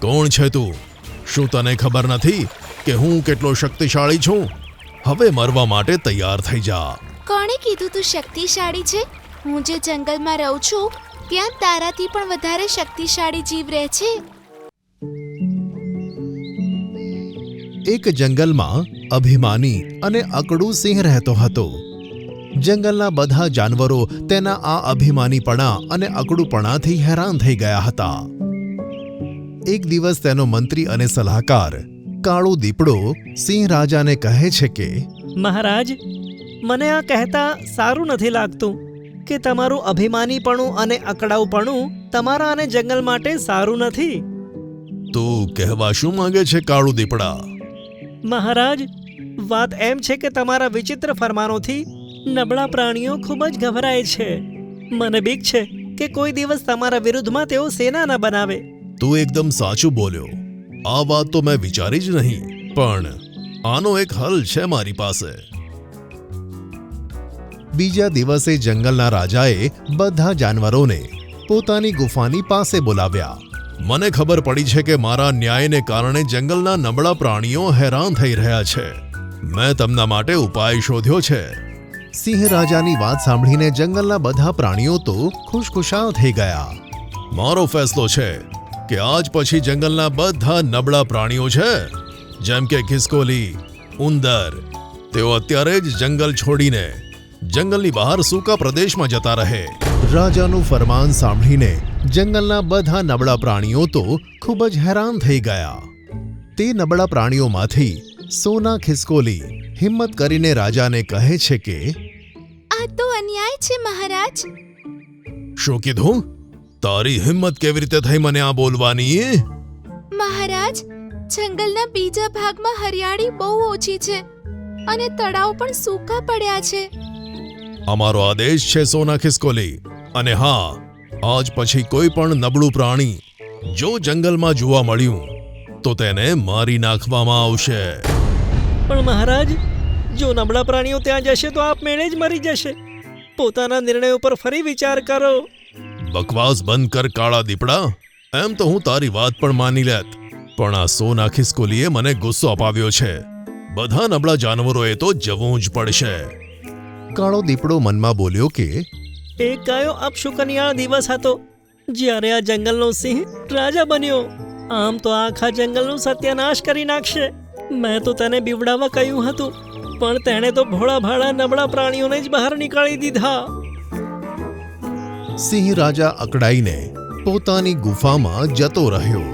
કોણ છે તું? શું તને ખબર નથી કે હું કેટલો શક્તિશાળી છું? હવે મરવા માટે તૈયાર થઈ જા. કોણે કીધું તું શક્તિશાળી છે? હું જે જંગલમાં રહું છું ત્યાં તારાથી પણ વધારે શક્તિશાળી જીવ રહે છે. એક જંગલમાં અભિમાની અને અકડું સિંહ રહેતો હતો. જંગલના બધા જાનવરો તેના આ અભિમાનીપણા અને અકડુપણાથી હેરાન થઈ ગયા હતા. એક દિવસ તેનો મંત્રી અને સલાહકાર કાળો દીપડો સિંહ રાજાને કહે છે કે, મહારાજ, મને આ કહેતા સારું નથી લાગતું કે તમારું અભિમાનીપણું અને અકડાઉપણું તમારા અને જંગલ માટે સારું નથી. તું કહેવા શું માંગે છે કાળુ દીપડા? મહારાજ, વાત એમ છે કે તમારા વિચિત્ર ફરમાનોથી નબળા પ્રાણીઓ ખૂબ જ ગભરાય છે. મને બીક છે કે કોઈ દિવસ તમારા વિરુદ્ધમાં તેઓ સેના ન બનાવે. તું એકદમ સાચું બોલ્યો. આ વાત તો મેં વિચારી જ નહીં, પણ આનો એક હલ છે મારી પાસે. બીજા દિવસે જંગલના રાજાએ બધા જાનવરોને પોતાની ગુફાની પાસે બોલાવ્યા. મને ખબર પડી છે કે મારા ન્યાયને કારણે જંગલના નબળા પ્રાણીઓ હેરાન થઈ રહ્યા છે. મેં તેમના માટે ઉપાય શોધ્યો છે. સિંહ રાજાની વાત સાંભળીને જંગલના બધા પ્રાણીઓ તો ખુશખુશાલ થઈ ગયા. મારો ફેસલો છે કે આજ પછી જંગલના બધા નબળા પ્રાણીઓ છે, જેમ કે ખિસકોલી, ઉંદર, તેઓ અત્યારે જ જંગલ છોડીને જંગલની બહાર સૂકા પ્રદેશમાં જતા રહે. રાજાનું ફરમાન સાંભળીને જંગલના બધા નબળા પ્રાણીઓ તો ખૂબ જ હેરાન થઈ ગયા. તે નબળા પ્રાણીઓમાંથી સોના ખિસકોલી હિંમત કરીને રાજાને કહે છે કે, આ તો અન્યાય છે મહારાજ. શું કીધું? તારી હિંમત કેવી રીતે થઈ મને આ બોલવાની? મહારાજ, જંગલના બીજા ભાગમાં હરિયાળી બહુ ઓછી છે અને તળાવ પણ સૂકા પડ્યા છે. અમારો આદેશ છે સોના ખિસકોલી, અને હા, આજ પછી કોઈ પણ નબળું પ્રાણી જો જંગલમાં જોવા મળ્યું તો તેને મારી નાખવામાં આવશે. પણ મહારાજ, જો નબળા પ્રાણીઓ ત્યાં જશે તો આપમેળે જ મરી જશે. પોતાના નિર્ણય ઉપર ફરી વિચાર કરો. બકવાસ બંધ કર કાળા દીપડા. એમ તો હું તારી વાત પણ માની લેત, પણ આ સોના ખિસકોલીએ મને ગુસ્સો અપાવ્યો છે. બધા નબળા જાનવરોએ તો જવું જ પડશે. કાળો દીપડો મનમાં બોલ્યો કે, એક કયો અપશુકનિયાળ દિવસ હતો જ્યારે આ જંગલનો સિંહ રાજા બન્યો. આમ તો આખા જંગલનું સત્યાનાશ કરી નાખશે. મેં તો તેને બીવડાવવા કહ્યું હતું, પણ તેણે તો ભોળા ભાળા નબળા પ્રાણીઓને જ બહાર નીકાળી દીધા. સિંહ રાજા અકળાઈને પોતાની ગુફામાં જતો રહ્યો.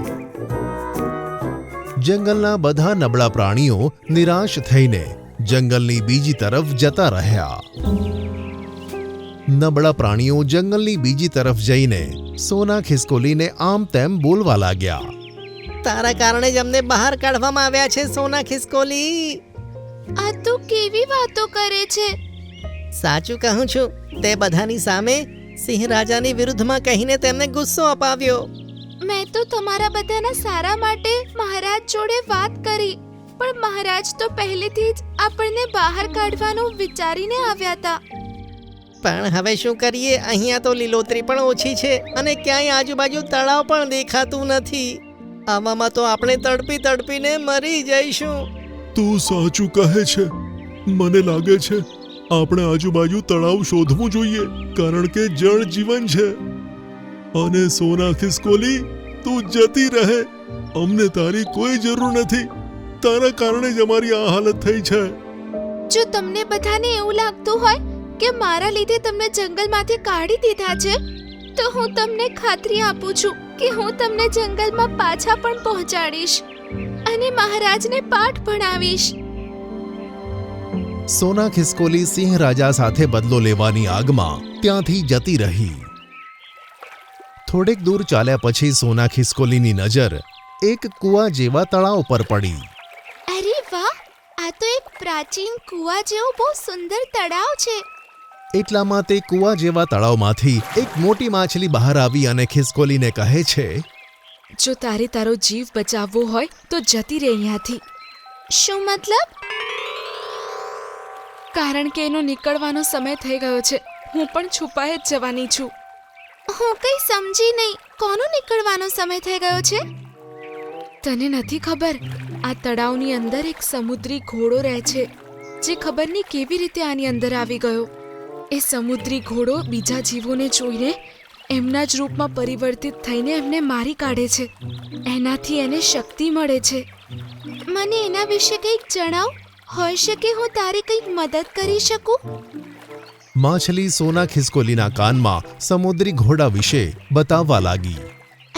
જંગલના બધા નબળા પ્રાણીઓ નિરાશ થઈને જંગલની બીજી તરફ જતા રહ્યા. નબળા પ્રાણીઓ જંગલની બીજી તરફ જઈને સોના ખિસકોલીને આમ તેમ બોલવા લાગ્યા. તારા કારણે જ અમને બહાર કાઢવામાં આવ્યા છે સોના ખિસકોલી. આ તો કેવી વાતો કરે છે? સાચું કહું છું, તે બધાની સામે સિંહ રાજાની વિરુદ્ધમાં કહીને તેમને ગુસ્સો અપાવ્યો. મેં તો તમારા બધાના સારા માટે મહારાજ જોડે વાત કરી, પણ મહારાજ તો પહેલેથી જ આપણને બહાર કાઢવાનું વિચારીને આવ્યા હતા. પણ હવે શું કરીએ? અહીંયા તો લીલોતરી પણ ઓછી છે અને ક્યાંય આજુબાજુ તળાવ પણ દેખાતું નથી. આવામાં તો આપણે તડપી તડપીને મરી જઈશું. તું સાચું કહે છે. મને લાગે છે આપણે આજુબાજુ તળાવ શોધવું જોઈએ, કારણ કે જળ જીવન છે. અને સોના ખિસકોલી, તું જતી રહે. અમને તારી કોઈ જરૂર નથી. તારા કારણે જ અમારી આ હાલત થઈ છે. જો તમને બધાને એવું લાગતું હોય કે મારા લીધે તમને જંગલમાંથી કાઢી દીધા છે, તો હું તમને ખાતરી આપું છું કે હું તમને જંગલમાં પાછા પણ પહોંચાડીશ અને મહારાજને પાઠ ભણાવીશ. સોના ખિસકોલી સિંહ રાજા સાથે બદલો લેવાની આગમાં ત્યાંથી જતી રહી. થોડેક દૂર ચાલ્યા પછી સોના ખિસકોલીની નજર એક કૂવા જેવા તળાવ પર પડી. અરે વાહ, આ તો એક પ્રાચીન કૂવા જેવો બહુ સુંદર તળાવ છે. એટલામાં તે કૂવા જેવા તળાવમાંથી એક મોટી માછલી બહાર આવી અને ખિસકોલીને કહે છે, જો તારે તારો જીવ બચાવવો હોય તો જતી રહે અહીંયાથી. શું મતલબ? કારણ કે એનો નીકળવાનો સમય થઈ ગયો છે. હું પણ છુપાઈ જ જવાની છું. હું કંઈ સમજી નહીં. કોનો નીકળવાનો સમય થઈ ગયો છે? તને નથી ખબર, આ તળાવની અંદર એક સમુદ્રી ઘોડો રહે છે, જે ખબર નહીં કેવી રીતે આની અંદર આવી ગયો. એ સમુદ્રી ઘોડો બીજા જીવોને જોઈને એમના જ રૂપમાં પરિવર્તિત થઈને એમને મારી કાઢે છે. એનાથી એને શક્તિ મળે છે. મને એના વિશે કંઈક જણાવ. હોઈ શકે હું તારી કંઈક મદદ કરી શકું. માછલી સોના ખિસકોલીના કાનમાં સમુદ્રી ઘોડા વિશે બતાવવા લાગી.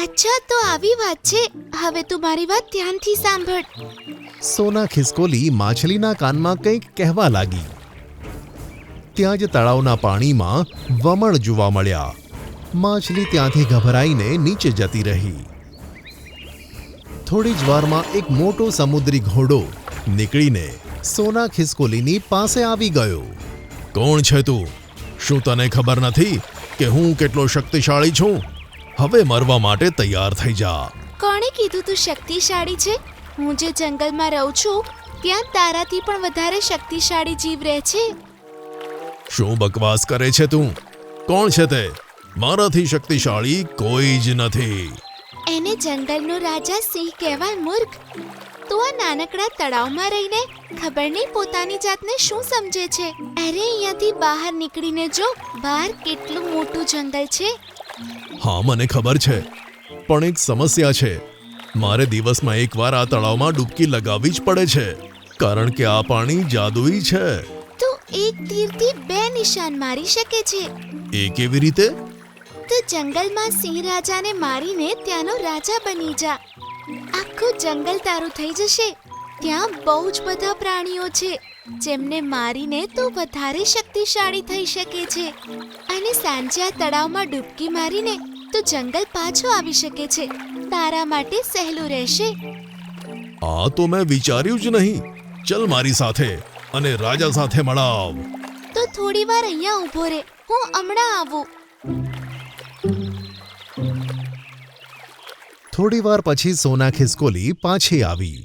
અચ્છા, તો આવી વાત છે. હવે તું મારી વાત ધ્યાનથી સાંભળ. સોના ખિસકોલી માછલીના કાનમાં કંઈક કહેવા લાગી. ત્યાં જ તળાવના પાણીમાં વમળ જોવા મળ્યા. માછલી ત્યાંથી ગભરાઈને નીચે જતી રહી. થોડી જ વારમાં એક મોટો સમુદ્રી ઘોડો નીકળીને સોના ખિસકોલીની પાસે આવી ગયો. કોણ છે તું? શું તને ખબર નથી કે હું કેટલો શક્તિશાળી છું? હવે મરવા માટે તૈયાર થઈ જા. કોણે કીધું તું શક્તિશાળી છે? હું જે જંગલમાં રહું છું ત્યાં તારાથી પણ વધારે શક્તિશાળી જીવ રહે છે. શું બકવાસ કરે છે તું? કોણ છે તે? મારાથી શક્તિશાળી કોઈ જ નથી. એને જંગલનો રાજા સિંહ કહેવાય, મૂર્ખ. તું આ નાનકડા તળાવમાં રહીને ખબર નહીં પોતાની જાતને શું સમજે છે. અરે અહીંયાથી બહાર નીકળીને જો, બહાર કેટલું મોટું જંગલ છે. હા, મને ખબર છે, પણ એક સમસ્યા છે. મારે દિવસમાં એકવાર આ તળાવમાં ડૂબકી લગાવવી જ પડે છે, કારણ કે આ પાણી જાદુઈ છે. તું એક તીરથી બે નિશાન મારી શકે છે. એ કેવી રીતે? તો જંગલમાં સિંહ રાજાને મારીને ત્યાંનો રાજા બની જા. આખું જંગલ તારું થઈ જશે. ત્યાં બહુ જ બધા પ્રાણીઓ છે જેમને મારીને તું વધારે શક્તિશાળી થઈ શકે છે. અને સાંજે આ તળાવમાં ડૂબકી મારીને તું જંગલ પાછો આવી શકે છે. તારા માટે સહેલું રહેશે. આ તો મેં વિચાર્યું જ નહીં. ચલ મારી સાથે અને રાજા સાથે મળાવ. તો થોડી વાર અહીંયા ઊભો રહે, હું હમણાં આવું. થોડી વાર પછી સોના ખિસકોલી પાછી આવી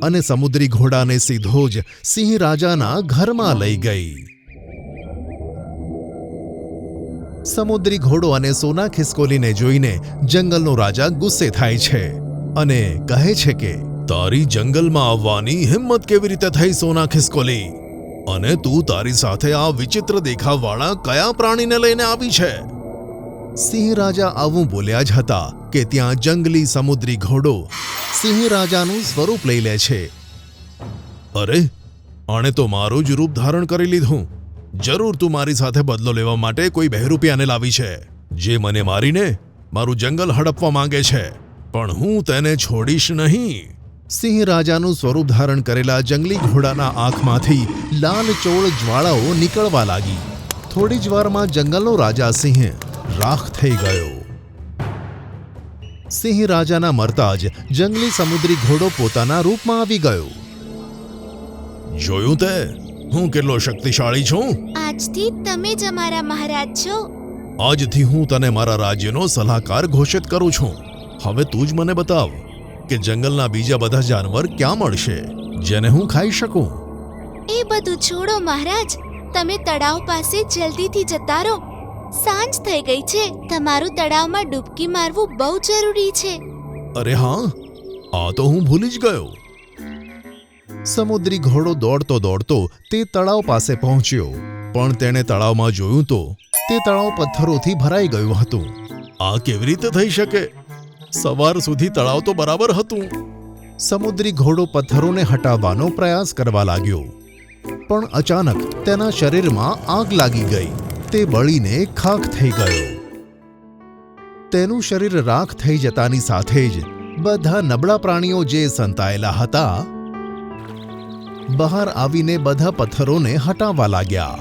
અને સમુદ્રી ઘોડાને સીધો જ સિંહ રાજાના ઘરમાં લઈ ગઈ. સમુદ્રી ઘોડો અને સોના ખિસકોલીને જોઈને જંગલનો રાજા ગુસ્સે થાય છે અને કહે છે કે તારી જંગલમાં આવવાની હિંમત કેવી રીતે થઈ સોના ખિસકોલી? અને તું તારી સાથે આ વિચિત્ર દેખાવવાળા કયા પ્રાણીને લઈને આવી છે? સિંહ રાજા આવું બોલ્યા જ હતા કે ત્યાં જંગલી સમુદ્રી ઘોડો સિંહ રાજાનું સ્વરૂપ લઈ લે છે. અરે, આણે તો મારું જ રૂપ ધારણ કરી લીધું. જરૂર તું મારી સાથે બદલો લેવા માટે કોઈ બહેરૂપિયાને લાવી છે, જે મને મારીને મારું જંગલ હડપવા માંગે છે. પણ હું તેને છોડીશ નહીં. સિંહ રાજાનું સ્વરૂપ ધારણ કરેલા જંગલી ઘોડાના આંખમાંથી લાલચોળ જ્વાળાઓ નીકળવા લાગી. થોડી જ વારમાં જંગલનો રાજા સિંહ રાખ થઈ ગયો. સિંહ રાજાના મરતા જ જંગલી સમુદ્રી ઘોડો પોતાના રૂપમાં આવી ગયો. જોયું તે? હું કેટલો શક્તિશાળી છું. આજથી તમે જ અમારા મહારાજ છો. આજથી હું તને મારા રાજ્યનો સલાહકાર ઘોષિત કરું છું. હવે તું જ મને બતાવ કે જંગલના બીજા બધા જાનવર ક્યાં મળશે જેને હું ખાઈ શકું. એ બધું છોડો મહારાજ, તમે તળાવ પાસે જલ્દીથી જતા રહો. સાંજ થઈ ગઈ છે. તમારું તળાવમાં ડૂબકી મારવું બહુ જરૂરી છે. અરે હા, આ તો હું ભૂલી જ ગયો. સમુદ્રી ઘોડો દોડતો દોડતો તે તળાવ પાસે પહોંચ્યો, પણ તેણે તળાવમાં જોયું તો તે તળાવ પથ્થરોથી ભરાઈ ગયું હતું. આ કેવી રીતે થઈ શકે? સવાર સુધી તળાવ તો બરાબર હતું. સમુદ્રી ઘોડો પથ્થરોને હટાવવાનો પ્રયાસ કરવા લાગ્યો, પણ અચાનક તેના શરીરમાં આગ લાગી ગઈ. તે બળીને ખાખ થઈ ગયો. તેનું શરીર રાખ થઈ જતાની સાથે જ બધા નબળા પ્રાણીઓ જે સંતાયેલા હતા બહાર આવીને બધા પથ્થરોને હટાવવા લાગ્યા.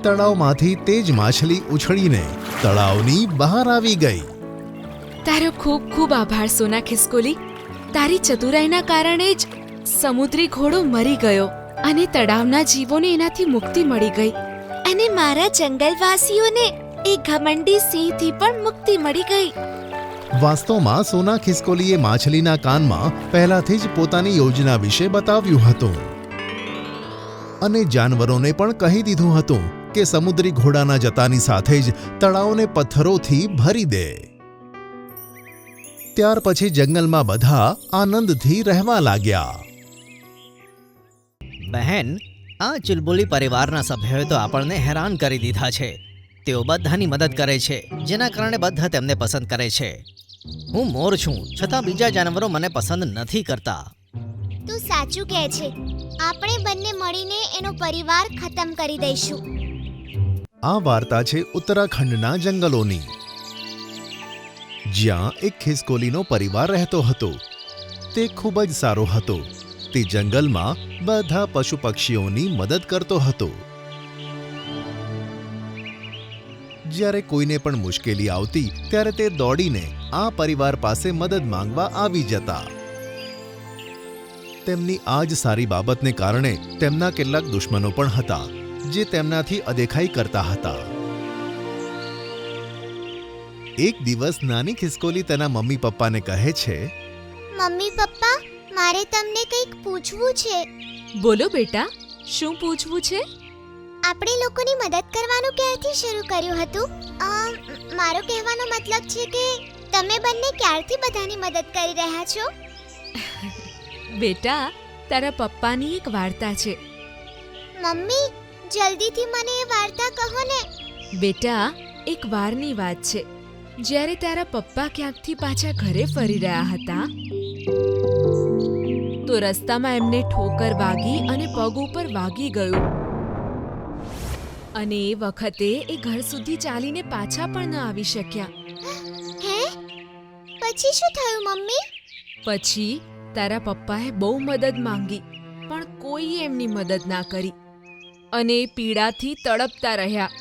તળાવમાંથી તે જ માછલી ઉછળીને તળાવની બહાર આવી ગઈ. તારો ખૂબ ખૂબ આભાર સોના ખિસકોલી. તારી ચતુરાઈના કારણે જ સમુદ્રી ઘોડો મરી ગયો અને તળાવના જીવોને એનાથી મુક્તિ મળી ગઈ. અને મારા જંગલવાસીઓને એ ઘમંડી સિંહથી પણ મુક્તિ મળી ગઈ. વાસ્તવમાં સોના ખિસકોલીએ માછલીના કાનમાં પહેલાથી જ પોતાની યોજના વિશે બતાવ્યું હતું અને જાનવરોને પણ કહી દીધું હતું કે સમુદ્રી ઘોડાના જતાની સાથે જ તળાવને પથ્થરોથી ભરી દે. ત્યાર પછી જંગલમાં બધા આનંદથી રહેવા લાગ્યા. બહેન, આ ચુલબુલી પરિવારના સભ્યોએ તો આપણને હેરાન કરી દીધા છે. તેઓ બધાની મદદ કરે છે, જેના કારણે બધા તેમને પસંદ કરે છે. હું મોર છું, છતાં બીજા જાનવરો મને પસંદ નથી કરતા. તું સાચું કહે છે. આપણે બંને મળીને એનો પરિવાર ખતમ કરી દઈશું. આ વાર્તા છે ઉત્તરાખંડના જંગલોની, જ્યાં એક ખિસકોલીનો પરિવાર રહેતો હતો. તે ખૂબ જ સારો હતો. તે જંગલમાં બધા પશુ પક્ષીઓની મદદ કરતો હતો. જ્યારે કોઈને પણ મુશ્કેલી આવતી ત્યારે તે દોડીને આ પરિવાર પાસે મદદ માંગવા આવી જતા. તેમની આ જ સારી બાબતને કારણે તેમના કેટલાક દુશ્મનો પણ હતા, જે તેમનાથી અદેખાઈ કરતા હતા. એક દિવસ નાની ખિસકોલી તેના મમ્મી પપ્પાને કહે છે, મમ્મી પપ્પા, મારે તમને કંઈક પૂછવું છે. બોલો બેટા, શું પૂછવું છે? આપણે લોકોની મદદ કરવાનું ક્યારથી શરૂ કર્યું હતું? મારો કહેવાનો મતલબ છે કે તમે બંને ક્યારથી બધાની મદદ કરી રહ્યા છો? બેટા, તારા પપ્પાની એક વાર્તા છે. મમ્મી, જલ્દીથી મને એ વાર્તા કહો ને. બેટા, એક વારની વાત છે. જ્યારે તારા પપ્પા ક્યાંકથી પાછા ઘરે ફરી રહ્યા હતા, તો રસ્તામાં એમને ઠોકર વાગી અને પગ ઉપર વાગી ગયું. અને એ વખતે એ ઘર સુધી ચાલીને પાછા પણ ન આવી શક્યા. હે? પછી શું થયું મમ્મી? પછી તારા પપ્પાએ બહુ મદદ માંગી, પણ કોઈએ એમની મદદ ના કરી અને એ પીડાથી તડપતા રહ્યા.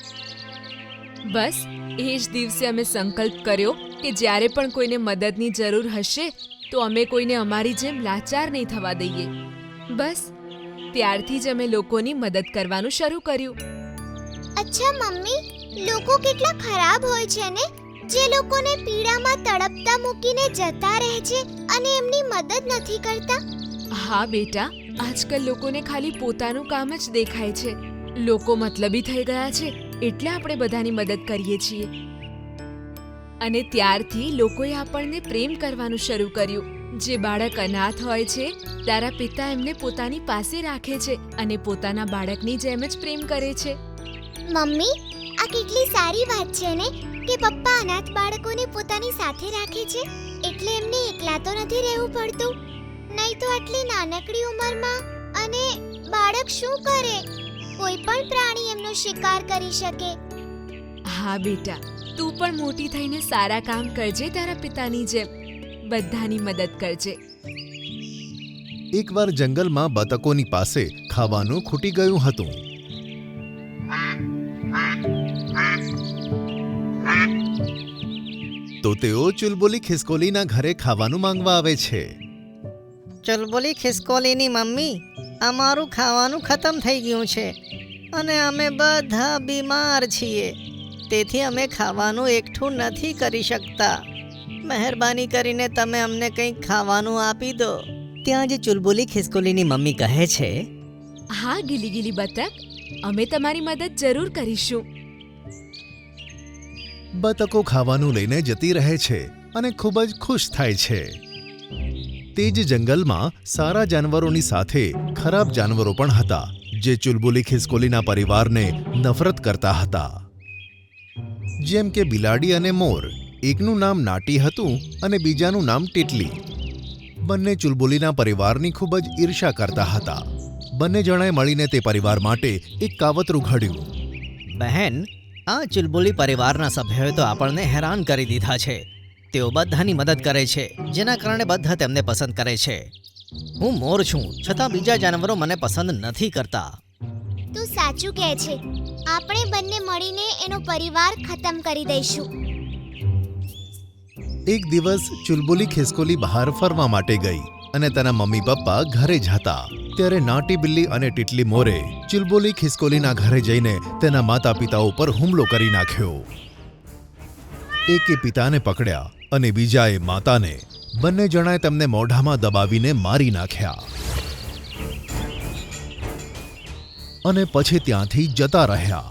બસ એ જ દિવસે અમે સંકલ્પ કર્યો કે જ્યારે પણ કોઈને મદદની જરૂર હશે તો અમે કોઈને અમારી જેમ લાચાર નહીં થવા દઈએ. બસ ત્યારથી જ અમે લોકોની મદદ કરવાનું શરૂ કર્યું. અચ્છા મમ્મી, લોકો કેટલા ખરાબ હોય છે ને, જે લોકોને પીડામાં તડપતા મૂકીને જતા રહે છે અને એમની મદદ નથી કરતા. હા બેટા, આજકાલ લોકોને ખાલી પોતાનું કામ જ દેખાય છે. લોકો મતલબી થઈ ગયા છે, એટલે આપણે બધાની મદદ કરીએ છીએ. અને ત્યારથી લોકોએ આપણને પ્રેમ કરવાનું શરૂ કર્યું. જે બાળક અનાથ હોય છે, તારા પિતા એમને પોતાની પાસે રાખે છે અને પોતાના બાળકની જેમ જ પ્રેમ કરે છે. મમ્મી, આ કેટલી સારી વાત છે ને કે પપ્પા અનાથ બાળકોને પોતાની સાથે રાખે છે, એટલે એમને એકલા તો નથી રહેવું પડતું. નહીં તો આટલી નાનકડી ઉંમરમાં અને બાળક શું કરે? કોઈ પણ પ્રાણી એમનો શિકાર કરી શકે. હા બેટા, તું પણ મોટી થઈને સારા કામ કરજે તારા પિતાની જેમ. બધાની મદદ કરજે. એકવાર જંગલમાં બતકોની પાસે ખાવાનું ખૂટી ગયું હતું. તો તેઓ ચુલબુલી ખિસકોલીના ઘરે ખાવાનું માંગવા આવે છે. ચુલબુલી ખિસકોલીની મમ્મી, અમારું ખાવાનું ખતમ થઈ ગયું છે અને અમે બધા બીમાર છીએ. તેથી અમે ખાવાનું એકઠું નથી કરી શકતા. મહેરબાની કરીને તમે અમને કંઈક ખાવાનું આપી દો. ત્યાં જ ચુલબુલી ખિસકોલીની મમ્મી કહે છે, હા ગીલી ગીલી બતક, અમે તમારી મદદ જરૂર કરીશું. બતકો ખાવાનું લઈને જતી રહે છે અને ખૂબ જ ખુશ થાય છે. તે જ જંગલમાં સારા જાનવરોની સાથે ખરાબ જાનવરો પણ હતા, જે ચુલબુલી ખિસકોલીના પરિવારને નફરત કરતા હતા. જેમ કે બિલાડી અને મોર. એકનું નામ નાટી હતું અને બીજાનું નામ ટીટલી. બંને ચુલબુલીના પરિવારની ખૂબ જ ઈર્ષા કરતા હતા. બંને જણાએ મળીને તે પરિવાર માટે એક કાવતરું ઘડ્યું. બહેન, આ ચુલબુલી પરિવારના સભ્યોએ તો આપણને હેરાન કરી દીધા છે. તેઓ બધાની મદદ કરે છે, જેના કારણે બધા તેમને પસંદ કરે છે. હું મોર છું, છતાં બીજા જાનવરો મને પસંદ નથી કરતા. તું સાચું કહે છે. આપણે બંને મળીને એનો પરિવાર ખતમ કરી દઈશું. એક દિવસ ચુલબુલી ખિસકોલી બહાર ફરવા માટે ગઈ અને તેના મમ્મી પપ્પા ઘરે જ હતા. ત્યારે નાટી બિલ્લી અને ટીટલી મોરે ચુલબુલી ખિસકોલીના ઘરે જઈને તેના માતા પિતા ઉપર હુમલો કરી નાખ્યો. એકે પિતાને પકડ્યા અને બીજાએ માતાને. બંને જણાએ તેમને મોઢામાં દબાવીને મારી નાખ્યા અને પછી ત્યાંથી જતા રહ્યા.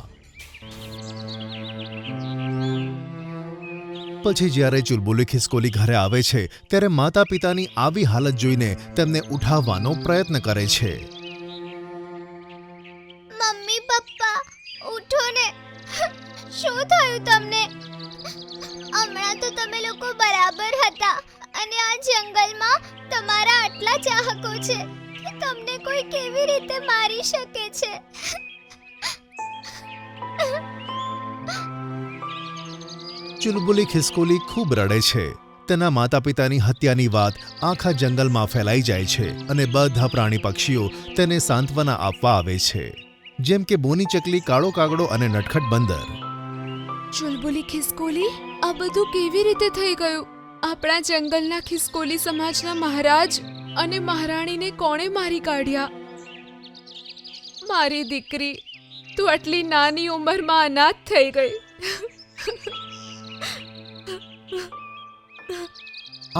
પછી જ્યારે ચુલબુલી ખિસકોલી ઘરે આવે છે ત્યારે માતા પિતાની આવી હાલત જોઈને તેમને ઉઠાવવાનો પ્રયત્ન કરે છે. મમ્મી પપ્પા ઉઠો ને. શું થયું તમને? હમણાં તો તમે લોકો બરાબર હતા અને આ જંગલમાં તમારા આટલા ચાહકો છે કે તમને કોઈ કેવી રીતે મારી શકે છે? ચુલબુલી ખિસકોલી ખૂબ રડે છે. તેના માતા પિતાની હત્યાની વાત આખા જંગલમાં ફેલાઈ જાય છે અને બધા પ્રાણી પક્ષીઓ તેને સાંત્વના આપવા આવે છે, જેમ કે બોની ચકલી, કાળો કાગડો અને નટખટ બંદર. ચુલબુલી ખિસકોલી, આ બધું કેવી રીતે થઈ ગયું? આપણા જંગલના ખિસકોલી સમાજના મહારાજ અને મહારાણીને કોણે મારી કાઢ્યા? મારી દીકરી, તું આટલી નાની ઉંમરમાં અનાથ થઈ ગઈ.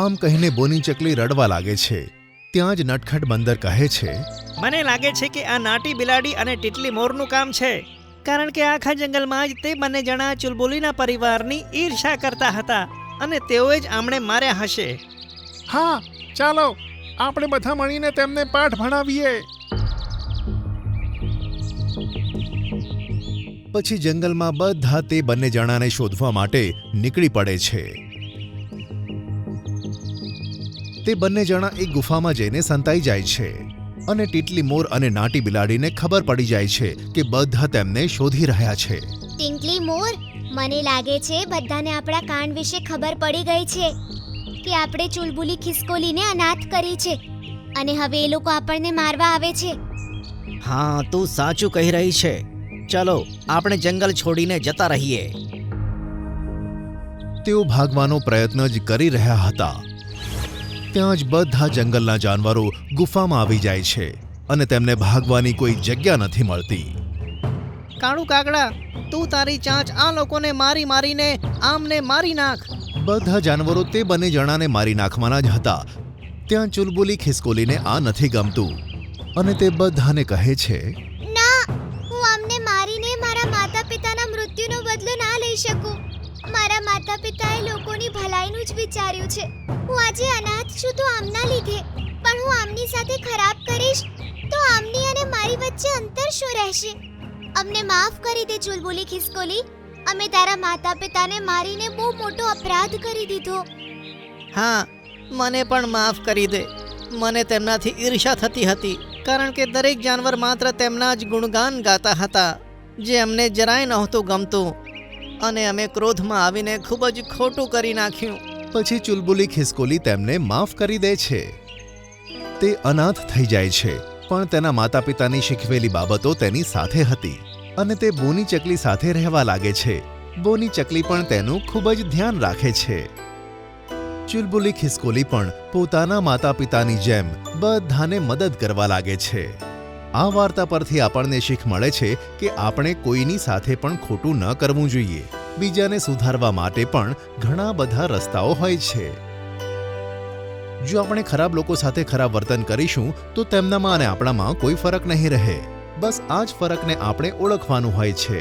આમ કહીને બોની ચકલી રડવા લાગે છે. ત્યાં જ નટખટ બંદર કહે છે, મને લાગે છે કે આ નાટી બિલાડી અને ટીટલી મોરનું કામ છે, કારણ કે આખા જંગલમાં જ તે બંને જણા ચુલબુલીના પરિવારની ઈર્ષા કરતા હતા અને તેઓએ જ આમણે માર્યા હશે. હા, ચાલો આપણે બધા મળીને તેમને પાઠ ભણાવીએ. પછી જંગલમાં બધા તે બંને જણાને શોધવા માટે નીકળી પડે છે. તે બંને જણા એક ગુફામાં જઈને સંતાઈ જાય છે અને ટીટલી મોર અને નાટી બિલાડીને ખબર પડી જાય છે કે બધા તેમને શોધી રહ્યા છે. ટિંકલી મોર, મને લાગે છે બધાને આપણા કાંડ વિશે ખબર પડી ગઈ છે કે આપણે ચુલબુલી ખિસકોલીને અનાથ કરી છે અને હવે એ લોકો આપણને મારવા આવે છે. હા, તું સાચું કહી રહી છે. ચલો આપણે જંગલ છોડીને જતા રહીએ. તેઓ ભાગવાનો પ્રયત્ન જ કરી રહ્યા હતા. ત્યાં જ બધા જંગલના જાનવરો ગુફામાં આવી જાય છે અને તેમને ભાગવાની કોઈ જગ્યા નથી મળતી. કાળુ કાગડા, તું તારી ચાંચ આ લોકોને મારી મારીને આમને મારી નાખ. બધા જાનવરો તે બંને જણાને મારી નાખવાના જ હતા. ત્યાં ચુલબુલી ખિસકોલીને આ નથી ગમતું અને તે બધાને કહે છે, ના, હું આમને મારીને મારા માતા પિતાના મૃત્યુનો બદલો ના લઈ શકું. મારા માતા પિતાએ લોકોની ભલાઈનું જ વિચાર્યું છે. હું આજે અનાથ છું તો આમના લીધે, પણ હું આમની સાથે ખરાબ કરીશ તો આમની અને મારી વચ્ચે અંતર શું રહેશે? અમને માફ કરી દે ચુલબુલી ખિસકોલી. અમે તારા માતા પિતાને મારીને બહુ મોટો અપરાધ કરી દીધો. હા, મને પણ માફ કરી દે. મને તેમનાથી ઈર્ષા થતી હતી, કારણ કે દરેક જાનવર માત્ર તેમના જ ગુણગાન ગાતા હતા, જે અમને જરાય નહોતું ગમતું અને અમે ક્રોધમાં આવીને ખૂબ જ ખોટું કરી નાખ્યું. પછી ચુલબુલી ખિસકોલી તેમને માફ કરી દે છે. તે અનાથ થઈ જાય છે, પણ તેના માતા પિતાની શીખવેલી બાબતો તેની સાથે હતી અને તે બોની ચકલી સાથે રહેવા લાગે છે. બોની ચકલી પણ તેનું ખૂબ જ ધ્યાન રાખે છે. ચુલબુલી ખિસકોલી પણ પોતાના માતા પિતાની જેમ બધાને મદદ કરવા લાગે છે. આ વાર્તા પરથી આપણને શીખ મળે છે કે આપણે કોઈની સાથે પણ ખોટું ન કરવું જોઈએ. બીજાને સુધારવા માટે પણ ઘણા બધા રસ્તાઓ હોય છે. જો આપણે ખરાબ લોકો સાથે ખરાબ વર્તન કરીશું તો તેમનામાં અને આપણામાં કોઈ ફરક નહીં રહે. બસ આ જ ફરકને આપણે ઓળખવાનું હોય છે.